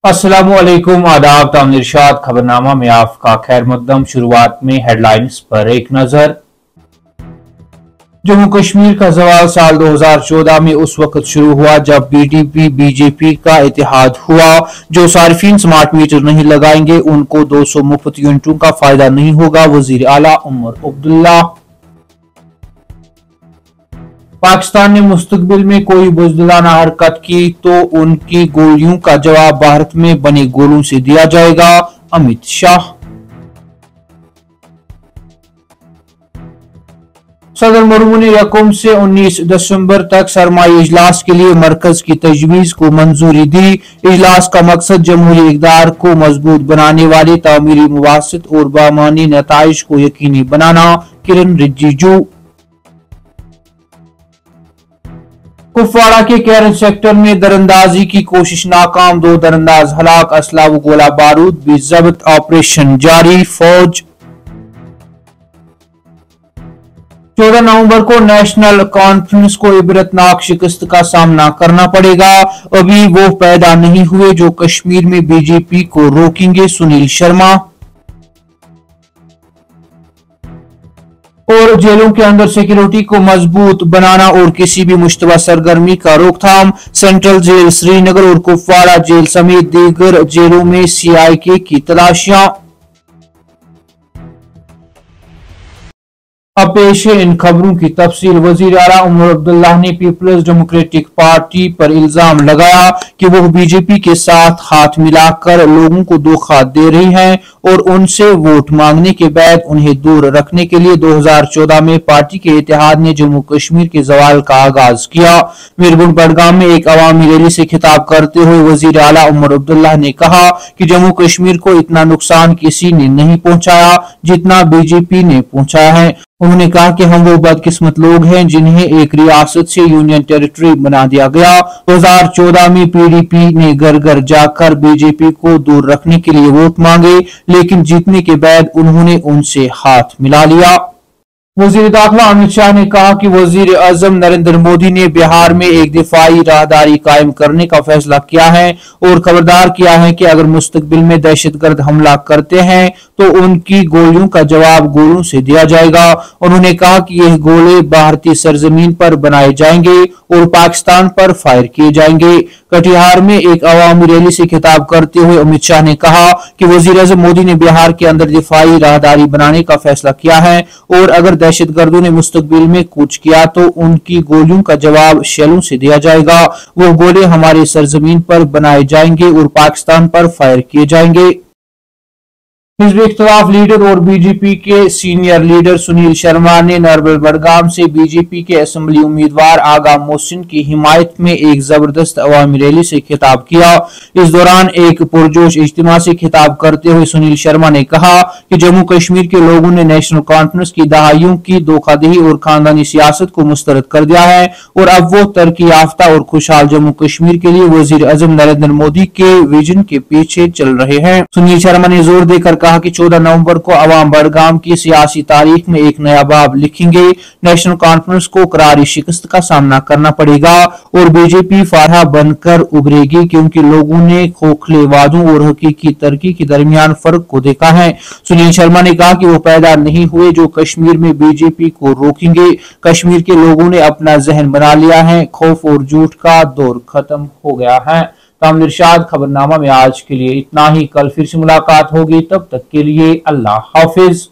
अस्सलामुअलैकुम आदाब तामीर इरशाद खबरनामा में आपका खैर मकदम। शुरुआत में हेडलाइंस पर एक नजर। जम्मू कश्मीर का जवाल साल 2014 में उस वक्त शुरू हुआ जब पीडीपी बीजेपी का इत्तेहाद हुआ। जो सार्फिन स्मार्ट मीटर नहीं लगाएंगे उनको 200 मुफ्त यूनिटों का फायदा नहीं होगा, वजीर आला उमर अब्दुल्ला। पाकिस्तान ने मुस्तकबिल में कोई बुज़दिलाना हरकत की तो उनकी गोलियों का जवाब भारत में बने गोलों से दिया जाएगा, अमित शाह। सदर मुर्मू ने 1 से 19 दिसंबर तक सरमाई इजलास के लिए मरकज की तजवीज़ को मंजूरी दी। इजलास का मकसद जमहूरी इक़दार को मजबूत बनाने वाले तामीरी मवासित और बामानी नताइज को यकीनी बनाना, किरण रिजिजू। कुपवाड़ा के कैरन सेक्टर में दरअंदाजी की कोशिश नाकाम, 2 दरअंदाज हलाक, असला व गोला बारूद भी जब्त, ऑपरेशन जारी। फौज 14 नवंबर को नेशनल कॉन्फ्रेंस को इबरतनाक शिकस्त का सामना करना पड़ेगा। अभी वो पैदा नहीं हुए जो कश्मीर में बीजेपी को रोकेंगे, सुनील शर्मा। और जेलों के अंदर सिक्योरिटी को मजबूत बनाना और किसी भी मुश्तबा सरगर्मी का रोकथाम। सेंट्रल जेल श्रीनगर और कुपवाड़ा जेल समेत दीगर जेलों में सीआईके की तलाशियां। अब पेश है इन खबरों की तफसील। वजीर आला उमर अब्दुल्ला ने पीपल्स डेमोक्रेटिक पार्टी पर इल्जाम लगाया कि वो बीजेपी के साथ हाथ मिलाकर लोगों को धोखा दे रही है और उनसे वोट मांगने के बाद उन्हें दूर रखने के लिए 2014 में पार्टी के इत्तेहाद ने जम्मू कश्मीर के जवाल का आगाज किया। मीरपुर बडगाम में एक अवामी रैली से खिताब करते हुए वजीर आला उमर अब्दुल्ला ने कहा कि जम्मू कश्मीर को इतना नुकसान किसी ने नहीं पहुंचाया जितना बीजेपी ने पहुंचाया है। उन्होंने कहा कि हम वो बदकिस्मत लोग हैं जिन्हें एक रियासत से यूनियन टेरिटरी बना दिया गया। 2014 में पीडीपी ने घर घर जाकर बीजेपी को दूर रखने के लिए वोट मांगे, लेकिन जीतने के बाद उन्होंने उनसे हाथ मिला लिया। वजीर दाखिला अमित शाह ने कहा कि वजीर आजम नरेंद्र मोदी ने बिहार में एक दिफाई राहदारी कायम करने का फैसला किया है और खबरदार किया है कि अगर मुस्तकबिल में दहशतगर्द हमला करते हैं तो उनकी गोलियों का जवाब गोलों से दिया जाएगा। उन्होंने कहा कि यह गोले भारतीय सरजमीन पर बनाए जाएंगे और पाकिस्तान पर फायर किए जाएंगे। कटिहार में एक अवामी रैली से खिताब करते हुए अमित शाह ने कहा कि वजीर आजम मोदी ने बिहार के अंदर दिफाई राहदारी बनाने का फैसला किया है और अगर दहशतगर्दों ने मुस्तकबिल में कूच किया तो उनकी गोलियों का जवाब शेलों से दिया जाएगा। वो गोले हमारे सरजमीन पर बनाए जाएंगे और पाकिस्तान पर फायर किए जाएंगे। हिज़्ब इख्तिलाफ लीडर और बीजेपी के सीनियर लीडर सुनील शर्मा ने नरबल बडगाम से बीजेपी के असेंबली उम्मीदवार आगा मोहसिन की हिमायत में एक जबरदस्त अवामी रैली से खिताब किया। इस दौरान एक पुरजोश इज्तिमा से खिताब करते हुए सुनील शर्मा ने कहा कि जम्मू कश्मीर के लोगों ने नेशनल कॉन्फ्रेंस की दहाइयों की धोखाधड़ी और खानदानी सियासत को मुस्तरद कर दिया है और अब वो तरक्की याफ्ता और खुशहाल जम्मू कश्मीर के लिए वजीर आजम नरेंद्र मोदी के विजन के पीछे चल रहे हैं। सुनील शर्मा ने जोर देकर कहा कि 14 नवंबर को अवाम बडगाम की सियासी तारीख में एक नया बाब लिखेंगे। नेशनल कॉन्फ्रेंस को करारी शिकस्त का सामना करना पड़ेगा और बीजेपी फारहा बनकर उभरेगी क्योंकि लोगों ने खोखले वादों और हकीकी तरक्की के दरमियान फर्क को देखा है। सुनील शर्मा ने कहा कि वो पैदा नहीं हुए जो कश्मीर में बीजेपी को रोकेंगे। कश्मीर के लोगों ने अपना जहन बना लिया है, खौफ और झूठ का दौर खत्म हो गया है। तामीर इरशाद खबरनामा में आज के लिए इतना ही। कल फिर से मुलाकात होगी, तब तक के लिए अल्लाह हाफिज।